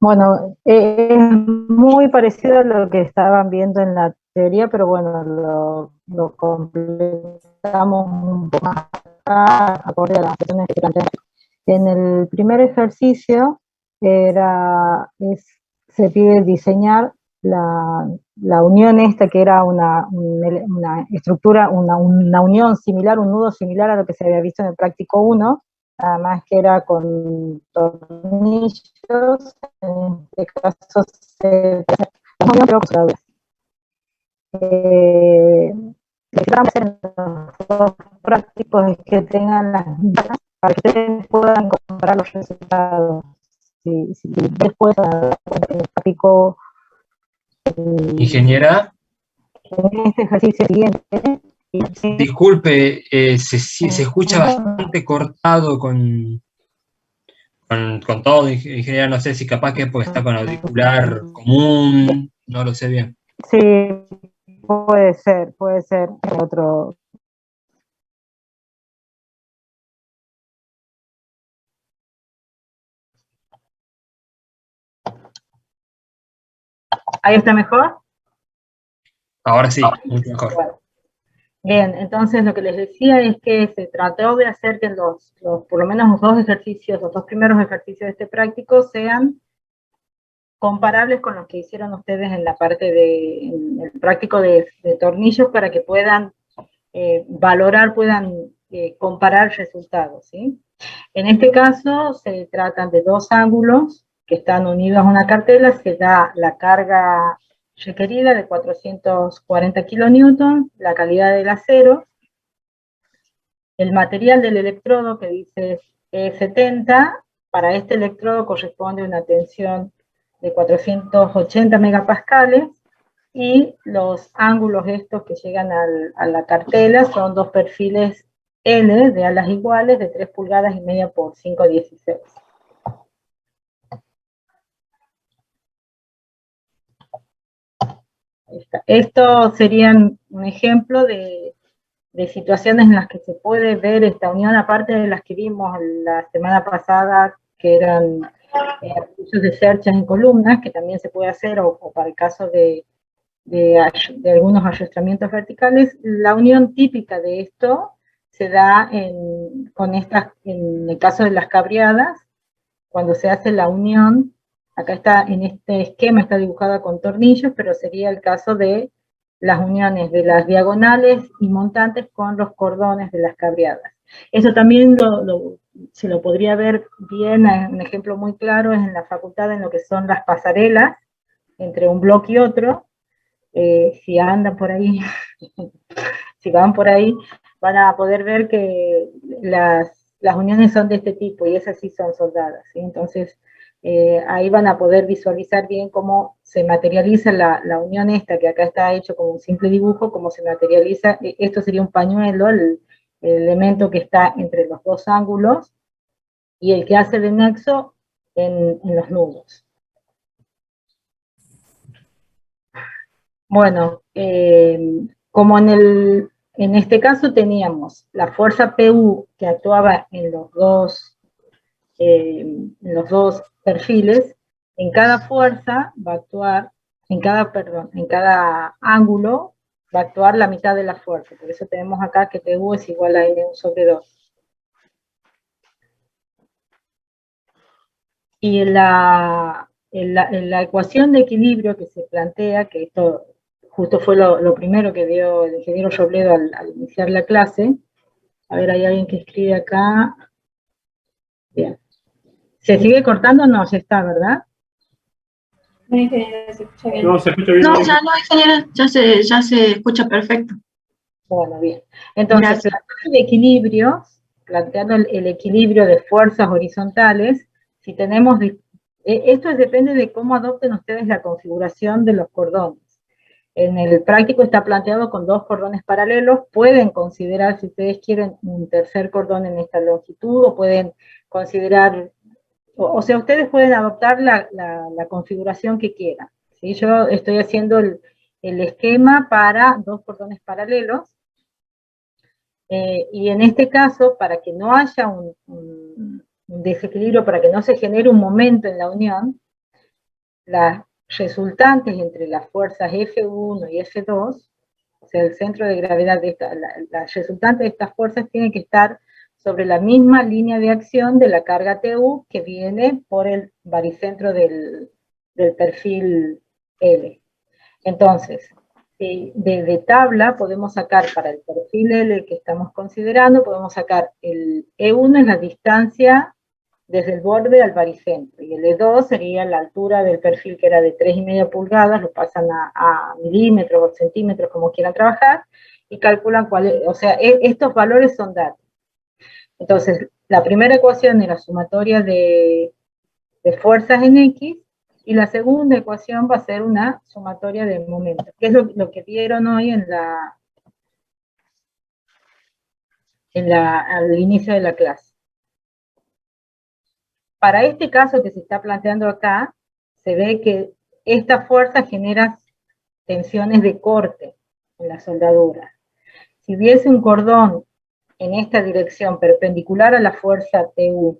Bueno, es muy parecido a lo que estaban viendo en la teoría, pero bueno, lo completamos un poco más acorde a las cuestiones que plantean. En el primer ejercicio se pide diseñar la unión esta, que era una estructura, una unión similar, un nudo similar a lo que se había visto en el práctico uno, nada más que era con tornillos. En este caso se eh, lo que vamos a hacer en los dos prácticos es que tengan las mismas para que ustedes puedan comparar los resultados. Si después el práctico Ingeniera, en este ejercicio siguiente, disculpe, se escucha bastante cortado con todo, ingeniera, no sé si capaz que es porque está con auricular común, no lo sé bien. sí, puede ser otro. ¿Ahí está mejor? Ahora sí, mucho mejor. Bueno. Bien, entonces lo que les decía es que se trató de hacer que por lo menos los dos ejercicios, los dos primeros ejercicios de este práctico sean comparables con los que hicieron ustedes en la parte en el práctico de tornillos, para que puedan valorar, puedan comparar resultados, ¿sí? En este caso se tratan de dos ángulos que están unidos a una cartela, se da la carga requerida de 440 kilonewton, la calidad del acero, el material del electrodo que dice E70, para este electrodo corresponde una tensión de 480 megapascales, y los ángulos estos que llegan a la cartela son dos perfiles L de alas iguales de 3 pulgadas y media por 5,16. Esto sería un ejemplo de situaciones en las que se puede ver esta unión, aparte de las que vimos la semana pasada, que eran ejercicios de cerchas en columnas, que también se puede hacer, o para el caso de algunos ayuntamientos verticales. La unión típica de esto se da en el caso de las cabriadas, cuando se hace la unión. Acá está, en este esquema está dibujada con tornillos, pero sería el caso de las uniones de las diagonales y montantes con los cordones de las cabriadas. Eso también se lo podría ver bien, un ejemplo muy claro es en la facultad, en lo que son las pasarelas entre un bloque y otro. Si andan por ahí, si van por ahí, van a poder ver que las uniones son de este tipo, y esas sí son soldadas, ¿sí? Entonces, ahí van a poder visualizar bien cómo se materializa la unión esta, que acá está hecho como un simple dibujo, cómo se materializa. Esto sería un pañuelo, el elemento que está entre los dos ángulos, y el que hace de nexo en los nudos. Bueno, como en este caso teníamos la fuerza PU que actuaba en los dos perfiles, en cada fuerza va a actuar, en cada ángulo va a actuar la mitad de la fuerza. Por eso tenemos acá que PU es igual a N1 sobre 2. Y en la ecuación de equilibrio que se plantea, que esto justo fue lo primero que dio el ingeniero Robledo al iniciar la clase. A ver, hay alguien que escribe acá. Bien. ¿Se sigue cortando? No, ya está, ¿verdad? No, ingeniera, se escucha bien. No, se escucha bien. No, ya no, ingeniera, ya se escucha perfecto. Bueno, bien. Entonces, planteando el equilibrio de fuerzas horizontales, si tenemos, esto depende de cómo adopten ustedes la configuración de los cordones. En el práctico está planteado con dos cordones paralelos. Pueden considerar, si ustedes quieren, un tercer cordón en esta longitud, o pueden considerar, o sea, ustedes pueden adoptar la configuración que quieran, ¿sí? Yo estoy haciendo el esquema para dos cordones paralelos, y en este caso, para que no haya un desequilibrio, para que no se genere un momento en la unión, las resultantes entre las fuerzas F1 y F2, o sea, el centro de gravedad de las resultantes de estas fuerzas tienen que estar sobre la misma línea de acción de la carga TU que viene por el baricentro del perfil L. Entonces, de tabla podemos sacar para el perfil L que estamos considerando, podemos sacar el E1 es la distancia desde el borde al baricentro, y el E2 sería la altura del perfil que era de 3,5 pulgadas, lo pasan a milímetros o centímetros, como quieran trabajar, y calculan cuál es, o sea, estos valores son datos. Entonces, la primera ecuación es la sumatoria de fuerzas en X, y la segunda ecuación va a ser una sumatoria de momentos, que es lo que vieron hoy al inicio de la clase. Para este caso que se está planteando acá, se ve que esta fuerza genera tensiones de corte en la soldadura. Si hubiese un cordón en esta dirección perpendicular a la fuerza TU,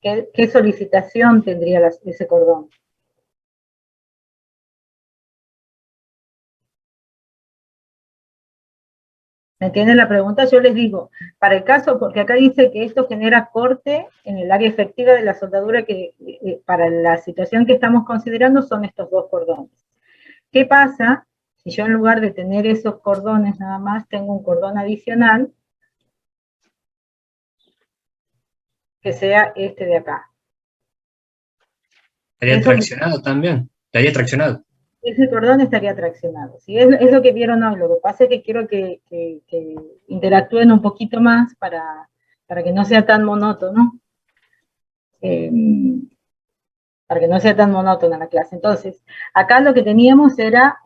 ¿qué solicitación tendría ese cordón? ¿Me entienden la pregunta? Yo les digo, para el caso, porque acá dice que esto genera corte en el área efectiva de la soldadura, que para la situación que estamos considerando son estos dos cordones. ¿Qué pasa si yo en lugar de tener esos cordones nada más, tengo un cordón adicional que sea este de acá? ¿Estaría traccionado también? ¿Estaría traccionado? Ese cordón estaría traccionado. ¿Sí? Es lo que vieron hoy. Lo que pasa es que quiero que interactúen un poquito más para que no sea tan monótono. Para que no sea tan monótona la clase. Entonces, acá lo que teníamos era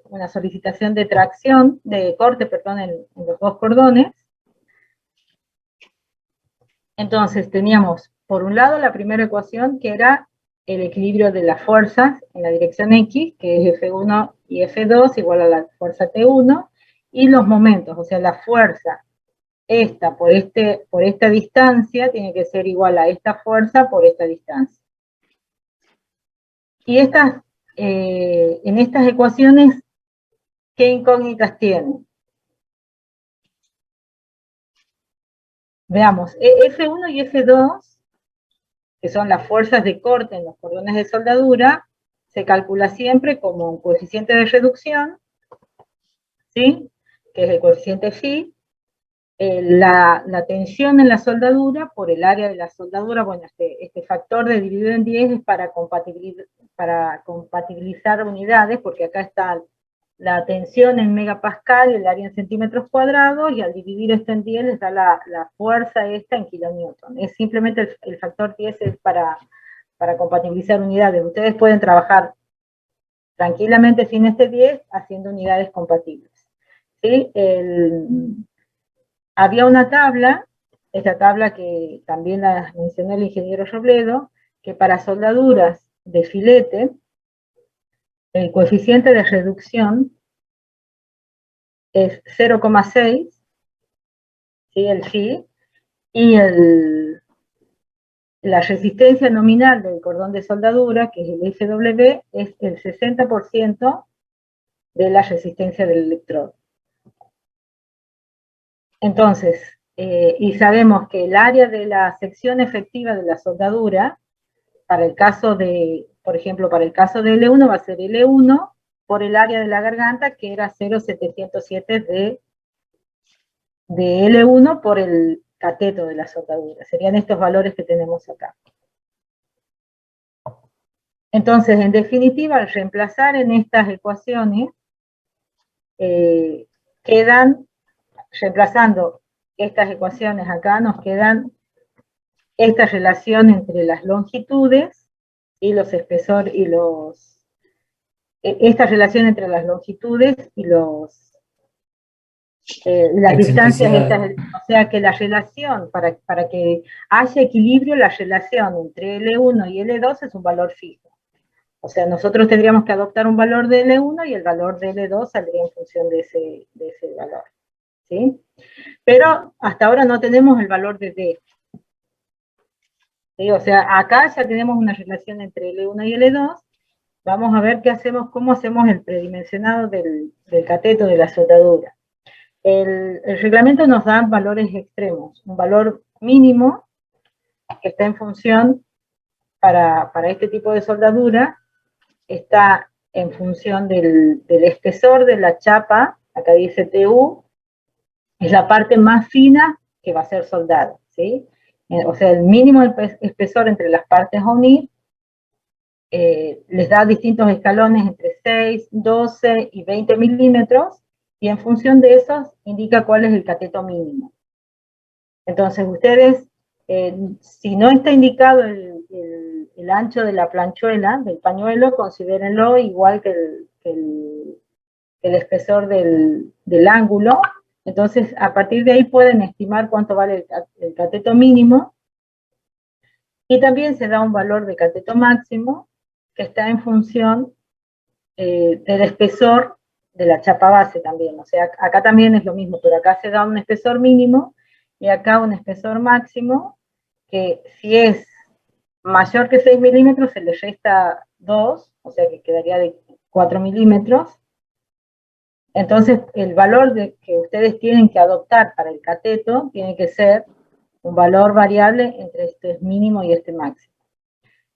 una solicitación de tracción, de corte, perdón, en los dos cordones. Entonces, teníamos, por un lado, la primera ecuación, que era el equilibrio de las fuerzas en la dirección X, que es F1 y F2 igual a la fuerza T1, y los momentos, o sea, la fuerza esta por esta distancia tiene que ser igual a esta fuerza por esta distancia. Y en estas ecuaciones, ¿qué incógnitas tienen? Veamos, F1 y F2, que son las fuerzas de corte en los cordones de soldadura, se calcula siempre como un coeficiente de reducción, ¿sí? Que es el coeficiente phi, la tensión en la soldadura por el área de la soldadura. Bueno, este factor de dividido en 10 es para compatibilizar unidades, porque acá está la tensión en megapascal y el área en centímetros cuadrados, y al dividir esto en 10 les da la fuerza esta en kilonewton. Es simplemente el factor 10 es para compatibilizar unidades. Ustedes pueden trabajar tranquilamente sin este 10 haciendo unidades compatibles. ¿Sí? Había una tabla, esta tabla que también la mencionó el ingeniero Robledo, que para soldaduras de filete, el coeficiente de reducción es 0,6, ¿sí? El phi, y la resistencia nominal del cordón de soldadura, que es el FW, es el 60% de la resistencia del electrodo. Entonces, y sabemos que el área de la sección efectiva de la soldadura, para el caso de, por ejemplo, para el caso de L1 va a ser L1 por el área de la garganta, que era 0,707 de L1 por el cateto de la soldadura. Serían estos valores que tenemos acá. Entonces, en definitiva, al reemplazar en estas ecuaciones, reemplazando estas ecuaciones acá, nos quedan esta relación entre las longitudes y los espesores y esta relación entre las longitudes y las distancias estas, o sea que la relación, para que haya equilibrio, la relación entre L1 y L2 es un valor fijo. O sea, nosotros tendríamos que adoptar un valor de L1 y el valor de L2 saldría en función de ese valor. ¿Sí? Pero hasta ahora no tenemos el valor de D. ¿Sí? O sea, acá ya tenemos una relación entre L1 y L2, vamos a ver cómo hacemos el predimensionado del cateto de la soldadura. El reglamento nos da valores extremos, un valor mínimo que está en función para este tipo de soldadura, está en función del espesor de la chapa, acá dice TU, es la parte más fina que va a ser soldada, ¿sí? O sea, el mínimo espesor entre las partes a unir les da distintos escalones entre 6, 12 y 20 milímetros, y en función de esos indica cuál es el cateto mínimo. Entonces ustedes, si no está indicado el ancho de la planchuela, del pañuelo, considérenlo igual que el espesor del ángulo. Entonces, a partir de ahí pueden estimar cuánto vale el cateto mínimo, y también se da un valor de cateto máximo, que está en función del espesor de la chapa base también. O sea, acá también es lo mismo, pero acá se da un espesor mínimo, y acá un espesor máximo, que si es mayor que 6 milímetros, se le resta 2, o sea que quedaría de 4 milímetros. Entonces, el valor que ustedes tienen que adoptar para el cateto tiene que ser un valor variable entre este mínimo y este máximo.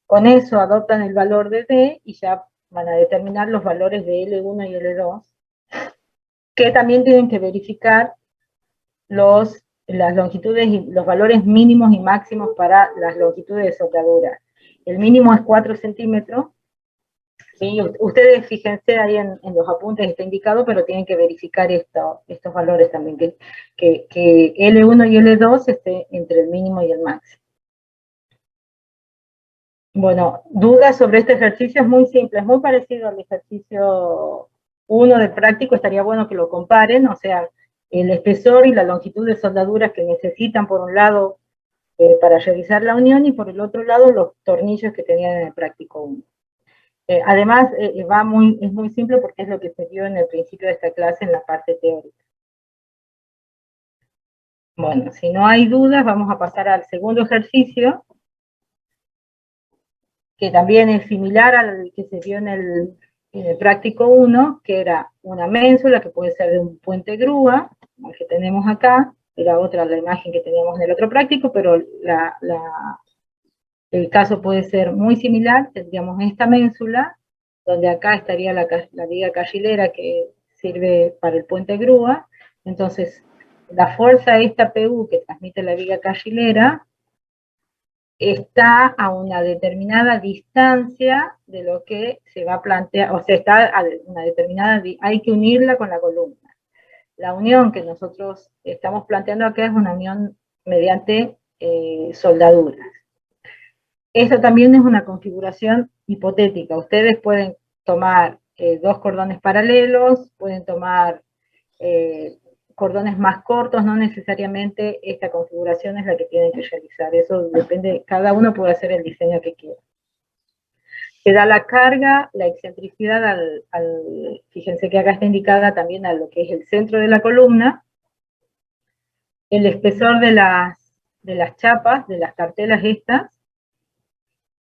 Con eso adoptan el valor de D y ya van a determinar los valores de L1 y L2, que también tienen que verificar las longitudes y los valores mínimos y máximos para las longitudes de soldadura. El mínimo es 4 centímetros. ¿Sí? Ustedes fíjense ahí en los apuntes, está indicado, pero tienen que verificar estos valores también, que L1 y L2 esté entre el mínimo y el máximo. Bueno, dudas sobre este ejercicio. Es muy simple, es muy parecido al ejercicio 1 de práctico, estaría bueno que lo comparen, o sea, el espesor y la longitud de soldaduras que necesitan por un lado para realizar la unión, y por el otro lado los tornillos que tenían en el práctico 1. Además, es muy simple porque es lo que se dio en el principio de esta clase en la parte teórica. Bueno, si no hay dudas, vamos a pasar al segundo ejercicio, que también es similar al que se vio en el práctico 1, que era una ménsula, que puede ser de un puente grúa, como el que tenemos acá. Era otra la imagen que teníamos en el otro práctico, pero el caso puede ser muy similar. Tendríamos esta ménsula, donde acá estaría la viga carrilera que sirve para el puente grúa. Entonces, la fuerza esta PU que transmite la viga carrilera está a una determinada distancia de lo que se va a plantear, o sea, está a una determinada, hay que unirla con la columna. La unión que nosotros estamos planteando acá es una unión mediante soldaduras. Esta también es una configuración hipotética. Ustedes pueden tomar dos cordones paralelos, pueden tomar cordones más cortos, no necesariamente esta configuración es la que tienen que realizar. Eso depende, cada uno puede hacer el diseño que quiera. Se da la carga, la excentricidad fíjense que acá está indicada también a lo que es el centro de la columna, el espesor de las chapas, de las cartelas estas,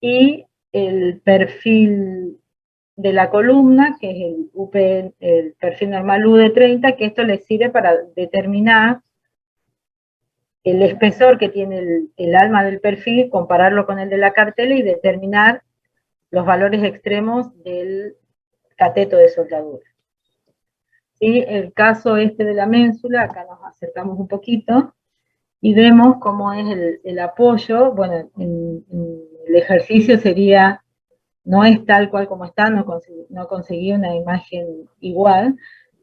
y el perfil de la columna, que es el perfil normal U de 30, que esto les sirve para determinar el espesor que tiene el alma del perfil, compararlo con el de la cartela y determinar los valores extremos del cateto de soldadura. ¿Sí? El caso este de la ménsula, acá nos acercamos un poquito, y vemos cómo es el apoyo. Bueno, en el ejercicio sería, no es tal cual como está, no conseguí una imagen igual,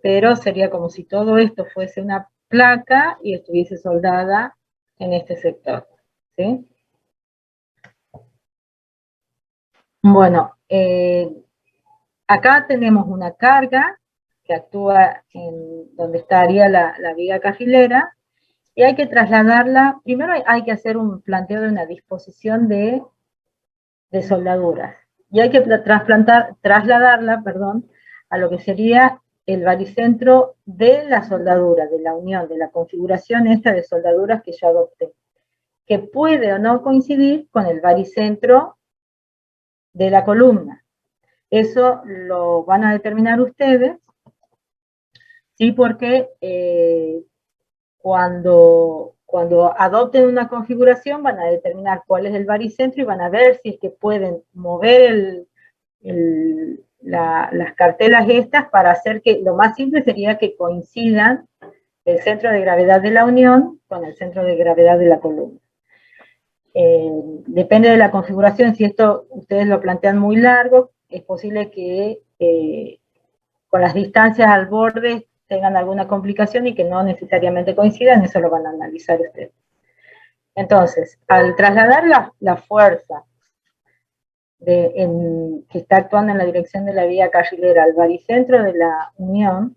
pero sería como si todo esto fuese una placa y estuviese soldada en este sector, ¿sí? Bueno, acá tenemos una carga que actúa en donde estaría la viga carrilera, y hay que trasladarla. Primero hay que hacer un planteo de una disposición de soldaduras, y hay que trasladarla, a lo que sería el baricentro de la soldadura, de la unión, de la configuración esta de soldaduras que yo adopté, que puede o no coincidir con el baricentro de la columna. Eso lo van a determinar ustedes, ¿sí? Porque cuando adopten una configuración van a determinar cuál es el baricentro y van a ver si es que pueden mover las cartelas estas para hacer que, lo más simple sería que coincidan el centro de gravedad de la unión con el centro de gravedad de la columna. Depende de la configuración, si esto ustedes lo plantean muy largo, es posible que con las distancias al borde tengan alguna complicación y que no necesariamente coincidan, eso lo van a analizar ustedes. Entonces, al trasladar la fuerza que está actuando en la dirección de la vía carrilera al baricentro de la unión,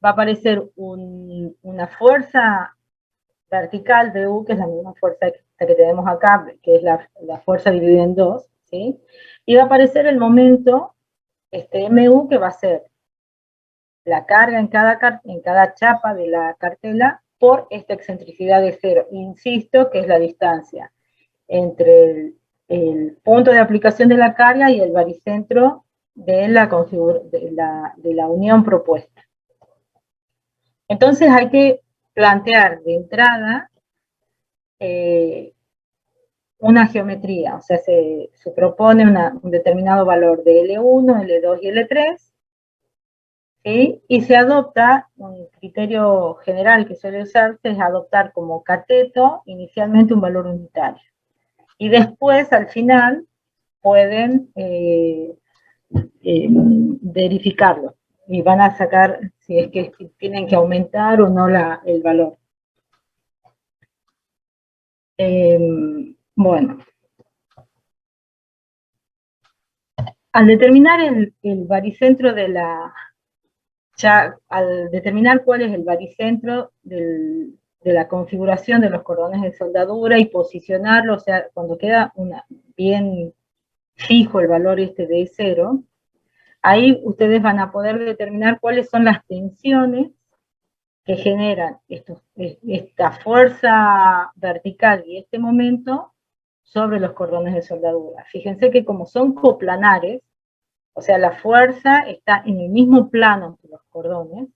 va a aparecer una fuerza vertical de U, que es la misma fuerza que tenemos acá, que es la fuerza dividida en dos, ¿sí? Y va a aparecer el momento, MU, que va a ser la carga en cada chapa de la cartela por esta excentricidad de cero. Insisto que es la distancia entre el punto de aplicación de la carga y el baricentro de la unión propuesta. Entonces hay que plantear de entrada una geometría, o sea, se propone un determinado valor de L1, L2 y L3, ¿sí? Y se adopta un criterio general que suele usarse, es adoptar como cateto inicialmente un valor unitario. Y después, al final, pueden verificarlo. Y van a sacar si es que tienen que aumentar o no el valor. Bueno. Al determinar el baricentro de al determinar cuál es el baricentro de la configuración de los cordones de soldadura y posicionarlo, o sea, cuando queda bien fijo el valor de E0, ahí ustedes van a poder determinar cuáles son las tensiones que generan esta fuerza vertical y este momento sobre los cordones de soldadura. Fíjense que como son coplanares, o sea, la fuerza está en el mismo plano que los cordones,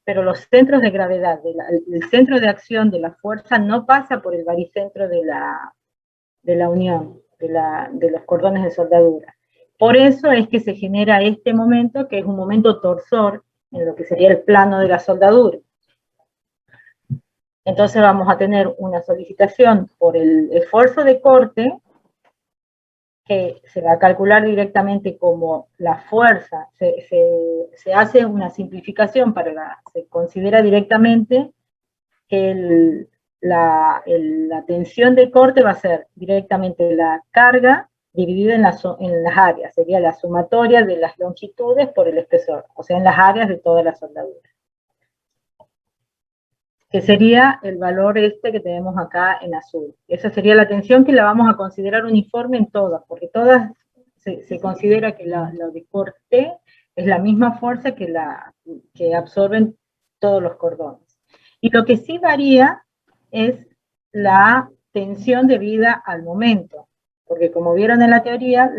pero los centros de gravedad, el centro de acción de la fuerza no pasa por el baricentro de la unión, de los cordones de soldadura. Por eso es que se genera este momento, que es un momento torsor, en lo que sería el plano de la soldadura. Entonces vamos a tener una solicitación por el esfuerzo de corte, que se va a calcular directamente como la fuerza, se hace una simplificación se considera directamente que la tensión de corte va a ser directamente la carga dividida en las áreas, sería la sumatoria de las longitudes por el espesor, o sea, en las áreas de toda la soldadura. Que sería el valor que tenemos acá en azul. Esa sería la tensión que la vamos a considerar uniforme en todas, porque todas se considera que la de corte es la misma fuerza que absorben todos los cordones. Y lo que sí varía es la tensión debida al momento, porque como vieron en la teoría,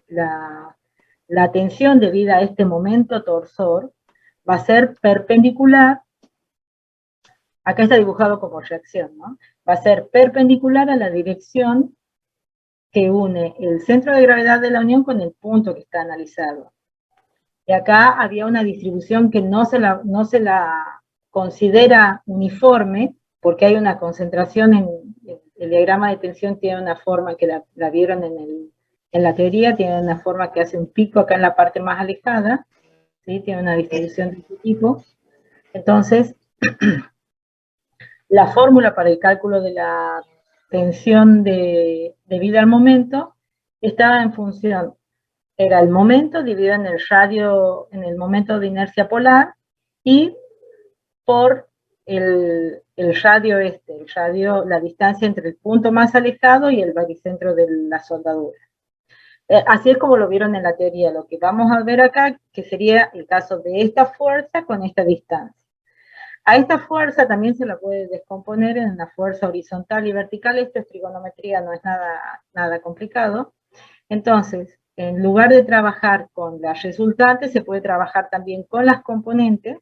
la tensión debida a este momento torsor va a ser perpendicular. Acá está dibujado como reacción, ¿no? Va a ser perpendicular a la dirección que une el centro de gravedad de la unión con el punto que está analizado. Y acá había una distribución que no se la considera uniforme, porque hay una concentración el diagrama de tensión tiene una forma que la vieron en la teoría, tiene una forma que hace un pico acá en la parte más alejada, ¿sí? Tiene una distribución de este tipo. Entonces, la fórmula para el cálculo de la tensión debida al momento estaba en función, era el momento dividido en el radio, en el momento de inercia polar, y por el radio, la distancia entre el punto más alejado y el baricentro de la soldadura. Así es como lo vieron en la teoría. Lo que vamos a ver acá, que sería el caso de esta fuerza con esta distancia. A esta fuerza también se la puede descomponer en una fuerza horizontal y vertical. Esto es trigonometría, no es nada complicado. Entonces, en lugar de trabajar con las resultantes, se puede trabajar también con las componentes,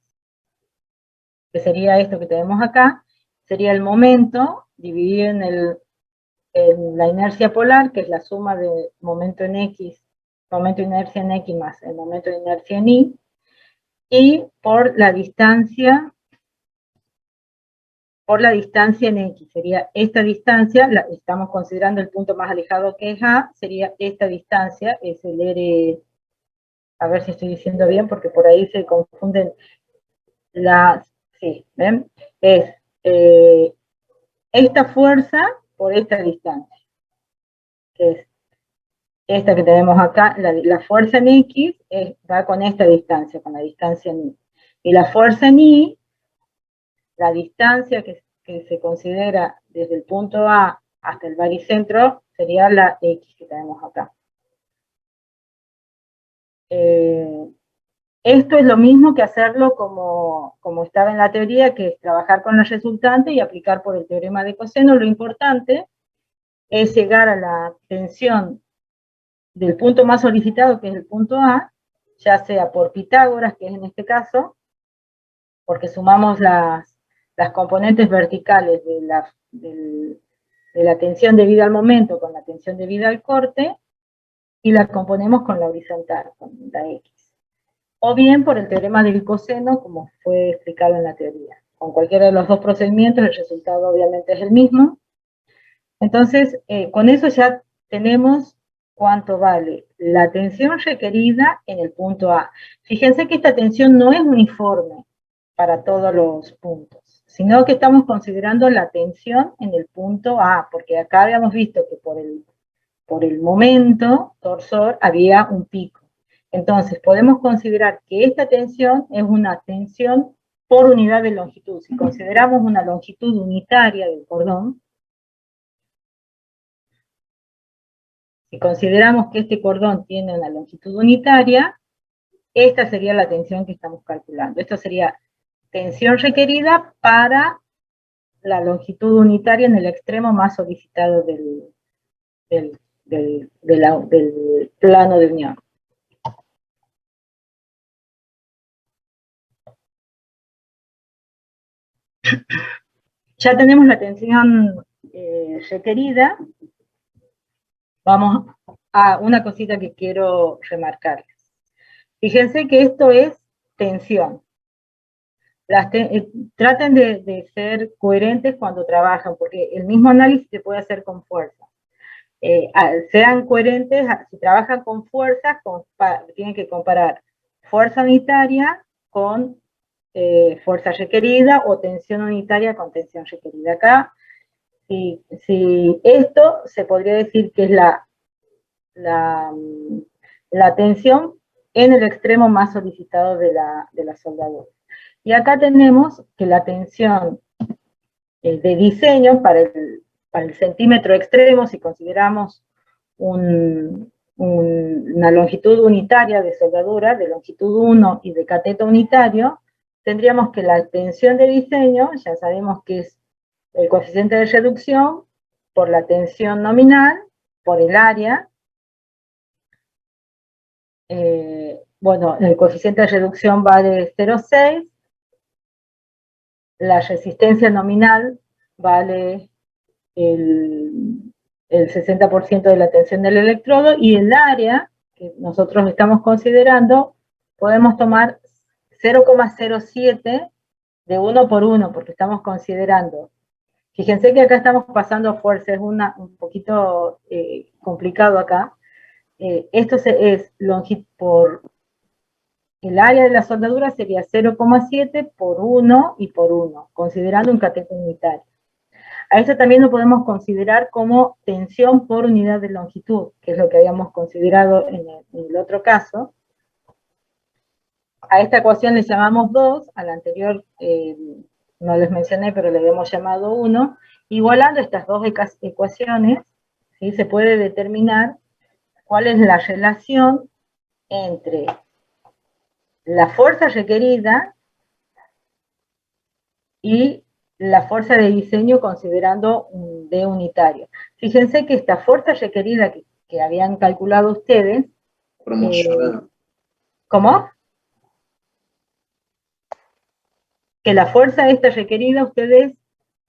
que sería esto que tenemos acá, sería el momento dividido en la inercia polar, que es la suma de momento en X, momento de inercia en X más el momento de inercia en Y, y por la distancia en X, sería esta distancia, estamos considerando el punto más alejado que es A, sería esta distancia, es el R, a ver si estoy diciendo bien, porque por ahí se confunden sí, ¿ven? Es esta fuerza por esta distancia, que es esta que tenemos acá, la fuerza en X va con esta distancia, con la distancia en Y. Y la fuerza en Y, la distancia que se considera desde el punto A hasta el baricentro, sería la X que tenemos acá. Esto es lo mismo que hacerlo como estaba en la teoría, que es trabajar con la resultante y aplicar por el teorema de coseno. Lo importante es llegar a la tensión del punto más solicitado, que es el punto A, ya sea por Pitágoras, que es en este caso, porque sumamos las componentes verticales de la tensión debida al momento con la tensión debida al corte, y la componemos con la horizontal, con la X. O bien por el teorema del coseno, como fue explicado en la teoría. Con cualquiera de los dos procedimientos, el resultado obviamente es el mismo. Entonces, con eso ya tenemos cuánto vale la tensión requerida en el punto A. Fíjense que esta tensión no es uniforme para todos los puntos, sino que estamos considerando la tensión en el punto A, porque acá habíamos visto que por el momento torsor había un pico. Entonces, podemos considerar que esta tensión es una tensión por unidad de longitud. Si consideramos una longitud unitaria del cordón, si consideramos que este cordón tiene una longitud unitaria, esta sería la tensión que estamos calculando. Esto sería tensión requerida para la longitud unitaria en el extremo más solicitado del plano de unión. Ya tenemos la tensión requerida. Vamos a una cosita que quiero remarcarles. Fíjense que esto es tensión. Traten de ser coherentes cuando trabajan, porque el mismo análisis se puede hacer con fuerza. Sean coherentes, si trabajan con fuerza, tienen que comparar fuerza unitaria con fuerza requerida, o tensión unitaria con tensión requerida. Acá, si esto se podría decir que es la tensión en el extremo más solicitado de la soldadura. Y acá tenemos que la tensión de diseño para el centímetro extremo, si consideramos una longitud unitaria de soldadura, de longitud 1 y de cateto unitario, tendríamos que la tensión de diseño, ya sabemos que es el coeficiente de reducción por la tensión nominal, por el área. Bueno, el coeficiente de reducción va de 0,6, la resistencia nominal vale el 60% de la tensión del electrodo, y el área que nosotros estamos considerando, podemos tomar 0,07 de 1 por 1, porque estamos considerando, fíjense que acá estamos pasando fuerza, es un poquito complicado acá. Esto es por el área de la soldadura sería 0,7 por 1 y por 1, considerando un cateto unitario. A esto también lo podemos considerar como tensión por unidad de longitud, que es lo que habíamos considerado en el otro caso. A esta ecuación le llamamos 2, a la anterior no les mencioné, pero le hemos llamado 1. Igualando estas dos ecuaciones, ¿sí?, se puede determinar cuál es la relación entre la fuerza requerida y la fuerza de diseño considerando un D unitario. Fíjense que esta fuerza requerida que habían calculado ustedes... ¿Cómo? Que la fuerza esta requerida ustedes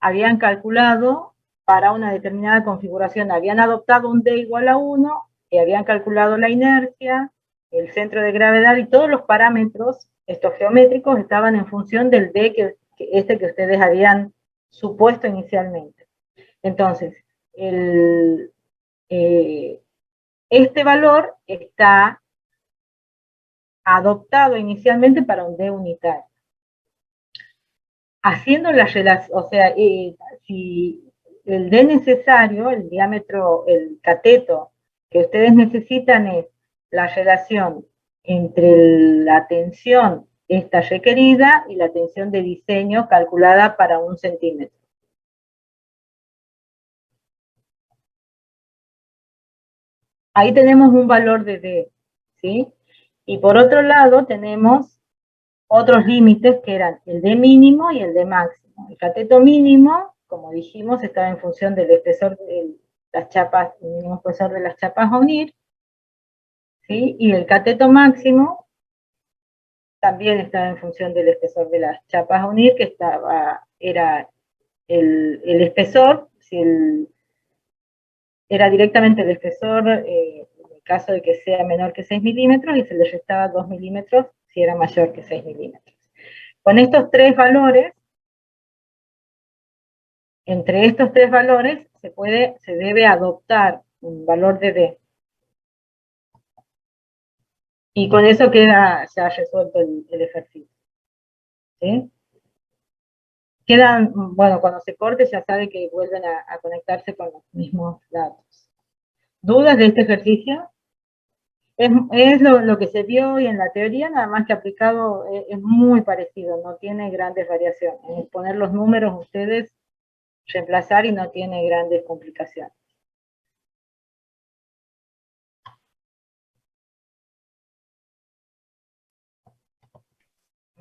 habían calculado para una determinada configuración. Habían adoptado un D igual a 1 y habían calculado la inercia, el centro de gravedad y todos los parámetros, estos geométricos, estaban en función del D que ustedes habían supuesto inicialmente. Entonces, este valor está adoptado inicialmente para un D unitario. Haciendo la relación, o sea, si el D necesario, el diámetro, el cateto que ustedes necesitan es la relación entre la tensión esta requerida y la tensión de diseño calculada para 1 centímetro. Ahí tenemos un valor de D, ¿sí? Y por otro lado tenemos otros límites que eran el D mínimo y el D máximo. El cateto mínimo, como dijimos, estaba en función del espesor de las chapas, el mínimo espesor de las chapas a unir, ¿sí? Y el cateto máximo también estaba en función del espesor de las chapas a unir, que era el espesor, era directamente el espesor, en el caso de que sea menor que 6 milímetros, y se le restaba 2 milímetros si era mayor que 6 milímetros. Con estos tres valores, entre estos tres valores, se debe adoptar un valor de D. Y con eso queda ya resuelto el ejercicio. ¿Sí? Quedan, bueno, cuando se corte ya sabe que vuelven a conectarse con los mismos datos. ¿Dudas de este ejercicio? Es lo que se vio hoy en la teoría, nada más que aplicado es muy parecido, no tiene grandes variaciones. Es poner los números ustedes, reemplazar y no tiene grandes complicaciones.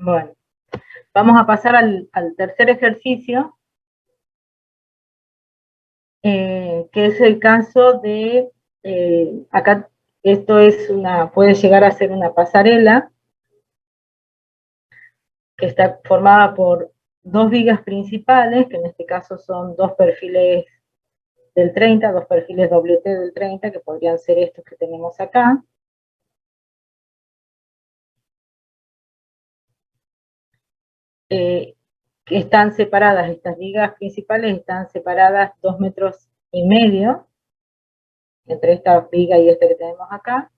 Bueno, vamos a pasar al tercer ejercicio, que es el caso de, acá esto puede llegar a ser una pasarela, que está formada por dos vigas principales, que en este caso son dos perfiles del 30, dos perfiles WT del 30, que podrían ser estos que tenemos acá. Que están separadas, estas vigas principales están separadas 2,5 metros entre esta viga y esta que tenemos acá,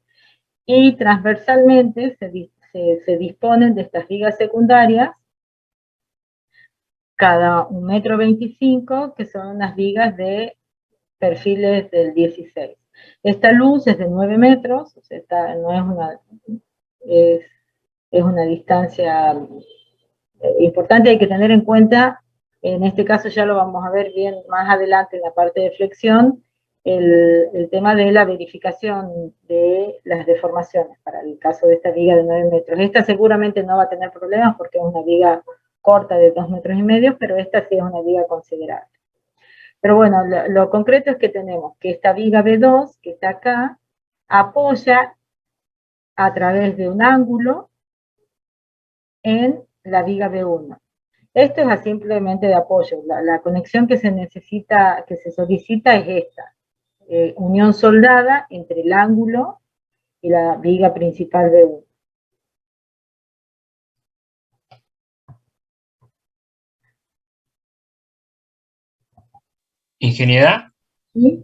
y transversalmente se disponen de estas vigas secundarias cada 1,25 metros, que son unas vigas de perfiles del 16. Esta luz es de 9 metros, o sea, no es una distancia importante. Hay que tener en cuenta, en este caso ya lo vamos a ver bien más adelante en la parte de flexión, el tema de la verificación de las deformaciones para el caso de esta viga de 9 metros. Esta seguramente no va a tener problemas porque es una viga corta de 2,5 metros, pero esta sí es una viga considerable. Pero bueno, lo concreto es que tenemos que esta viga B2, que está acá, apoya a través de un ángulo en la viga B1. Esto es simplemente de apoyo. La conexión que se necesita, que se solicita es esta. Unión soldada entre el ángulo y la viga principal B1. Ingeniera, ¿Sí?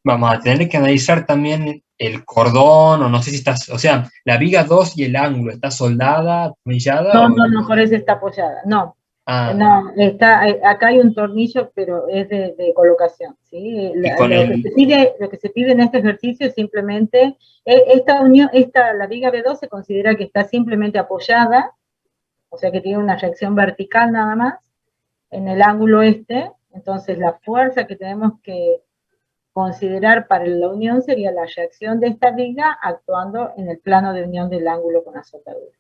vamos a tener que analizar también el cordón, o no sé si está, o sea, la viga 2 y el ángulo, ¿está soldada, atornillada? No, por eso está apoyada, no. Ah. No, acá hay un tornillo, pero es de colocación, ¿sí? Lo que se pide en este ejercicio es simplemente, la viga B2 se considera que está simplemente apoyada, o sea que tiene una reacción vertical nada más, en el ángulo este. Entonces la fuerza que tenemos que considerar para la unión sería la reacción de esta viga actuando en el plano de unión del ángulo con la soldadura.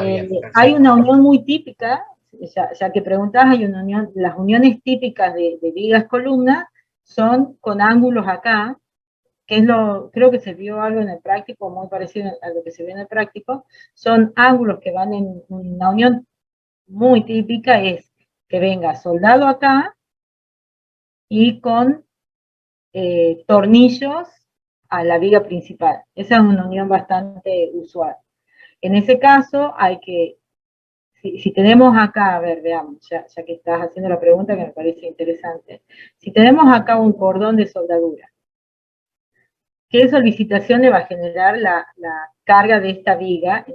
Bien, hay una unión muy típica, ya que preguntás, hay una unión, las uniones típicas de vigas columnas son con ángulos acá, que es creo que se vio algo en el práctico, muy parecido a lo que se vio en el práctico, son ángulos que van en una unión muy típica, es que venga soldado acá y con tornillos a la viga principal. Esa es una unión bastante usual. En ese caso hay que, si tenemos acá, a ver, veamos, ya que estás haciendo la pregunta que me parece interesante, si tenemos acá un cordón de soldadura, ¿qué solicitación le va a generar la carga de esta viga?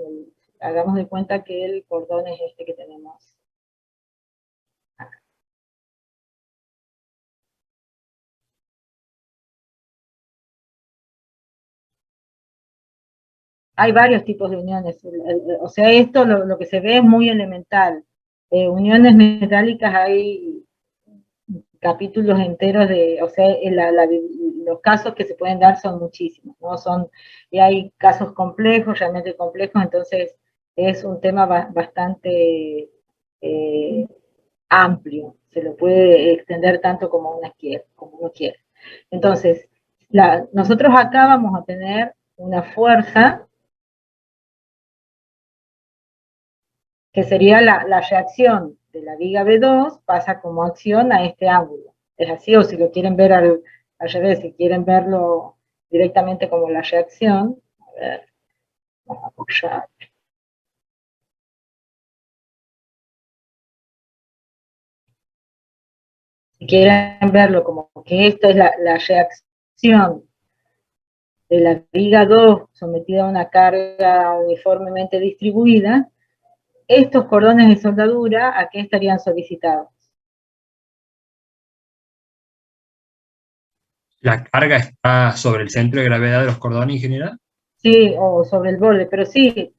Hagamos de cuenta que el cordón es este que tenemos acá. Hay varios tipos de uniones, o sea, esto lo que se ve es muy elemental. Uniones metálicas hay capítulos enteros de, o sea, los casos que se pueden dar son muchísimos, ¿no? Y hay casos complejos, realmente complejos, entonces es un tema bastante amplio, se lo puede extender tanto como uno quiere. Entonces, nosotros acá vamos a tener una fuerza que sería la reacción de la viga B2 pasa como acción a este ángulo. Es así, o si lo quieren ver al revés, si quieren verlo directamente como la reacción, a ver, vamos a apoyar. Si quieren verlo como que esta es la reacción de la viga 2 sometida a una carga uniformemente distribuida, estos cordones de soldadura, ¿a qué estarían solicitados? ¿La carga está sobre el centro de gravedad de los cordones en general? Sí, o sobre el borde, pero sí,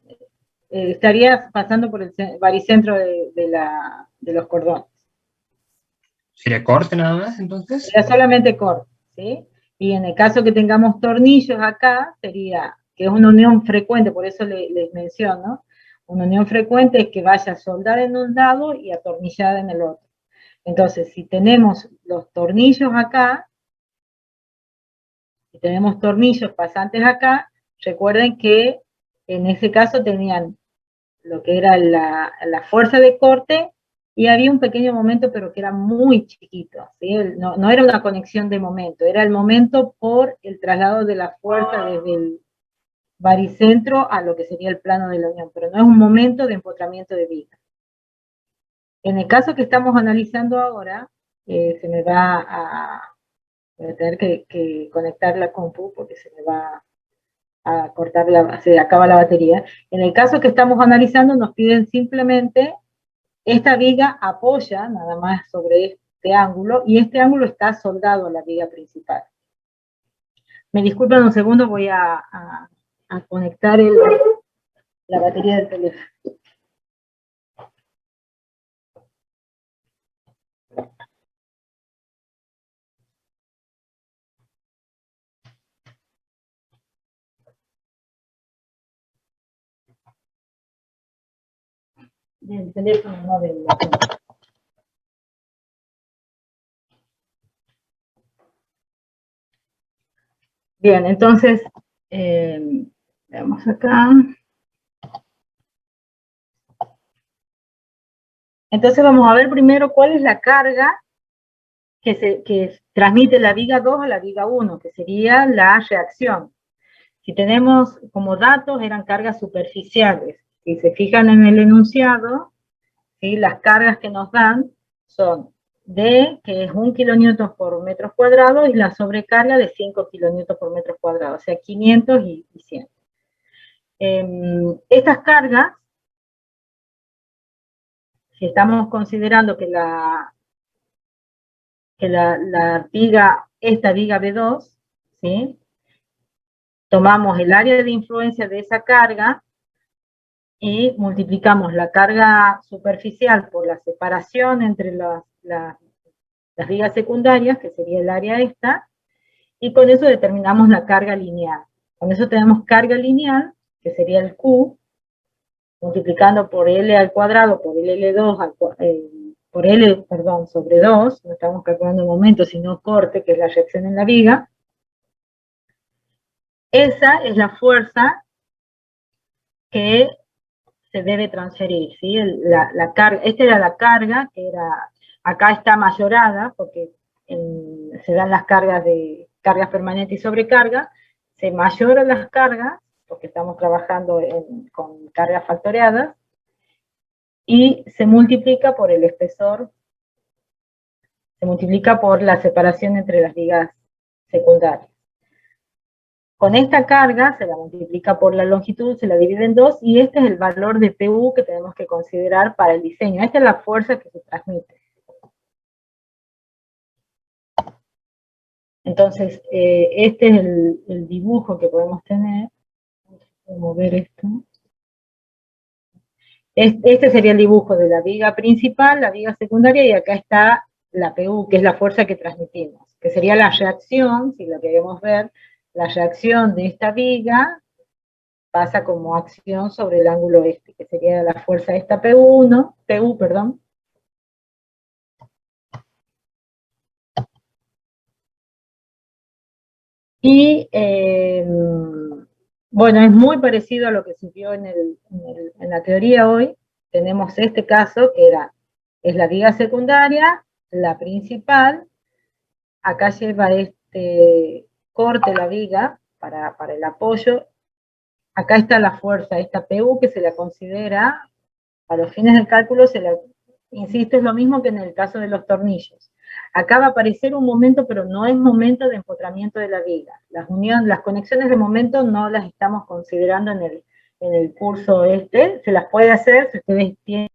estaría pasando por el baricentro de los cordones. ¿Sería corte nada más, entonces? Sería solamente corte, ¿sí? Y en el caso que tengamos tornillos acá, sería, que es una unión frecuente, por eso les menciono, una unión frecuente es que vaya soldada en un lado y atornillada en el otro. Entonces, si tenemos los tornillos acá, si tenemos tornillos pasantes acá, recuerden que en ese caso tenían lo que era la fuerza de corte y había un pequeño momento, pero que era muy chiquito, ¿sí? No era una conexión de momento, era el momento por el traslado de la fuerza desde el baricentro a lo que sería el plano de la unión, pero no es un momento de empotramiento de viga. En el caso que estamos analizando ahora, se me voy a tener que conectar la compu porque se me va a cortar, se acaba la batería. En el caso que estamos analizando nos piden simplemente, esta viga apoya nada más sobre este ángulo y este ángulo está soldado a la viga principal. Me disculpan un segundo, voy a conectar la batería del teléfono. Del teléfono, no del teléfono. Bien, entonces, veamos acá. Entonces vamos a ver primero cuál es la carga que transmite la viga 2 a la viga 1, que sería la reacción. Si tenemos como datos, eran cargas superficiales. Si se fijan en el enunciado, ¿sí? Las cargas que nos dan son D, que es 1 kilonewton por metros cuadrados, y la sobrecarga de 5 kilonewton por metros cuadrados, o sea, 500 y 100. Estas cargas, si estamos considerando que esta viga B2, ¿sí? Tomamos el área de influencia de esa carga y multiplicamos la carga superficial por la separación entre las vigas secundarias, que sería el área esta, y con eso determinamos la carga lineal. Con eso tenemos carga lineal, que sería el Q, multiplicando por L al cuadrado, por LL2, por L, perdón, sobre 2, no estamos calculando el momento, sino corte, que es la reacción en la viga. Esa es la fuerza que se debe transferir, ¿sí? La carga, esta era la carga, que era, acá está mayorada, porque se dan las cargas de cargas permanentes y sobrecarga, se mayoran las cargas, porque estamos trabajando con cargas factoreadas, y se multiplica por el espesor, se multiplica por la separación entre las vigas secundarias. Con esta carga se la multiplica por la longitud, se la divide en 2, y este es el valor de PU que tenemos que considerar para el diseño. Esta es la fuerza que se transmite. Entonces, este es el dibujo que podemos tener. Voy a mover esto. Este sería el dibujo de la viga principal, la viga secundaria, y acá está la PU, que es la fuerza que transmitimos, que sería la reacción, si la queremos ver, la reacción de esta viga pasa como acción sobre el ángulo este, que sería la fuerza de esta PU, perdón. Y, bueno, es muy parecido a lo que se vio en la teoría hoy. Tenemos este caso, que es la viga secundaria, la principal. Acá lleva este corte la viga para el apoyo. Acá está la fuerza, esta PU, que se la considera, a los fines del cálculo, insisto, es lo mismo que en el caso de los tornillos. Acá va a aparecer un momento, pero no es momento de empotramiento de la viga. Las conexiones de momento no las estamos considerando en el curso se las puede hacer si ustedes tienen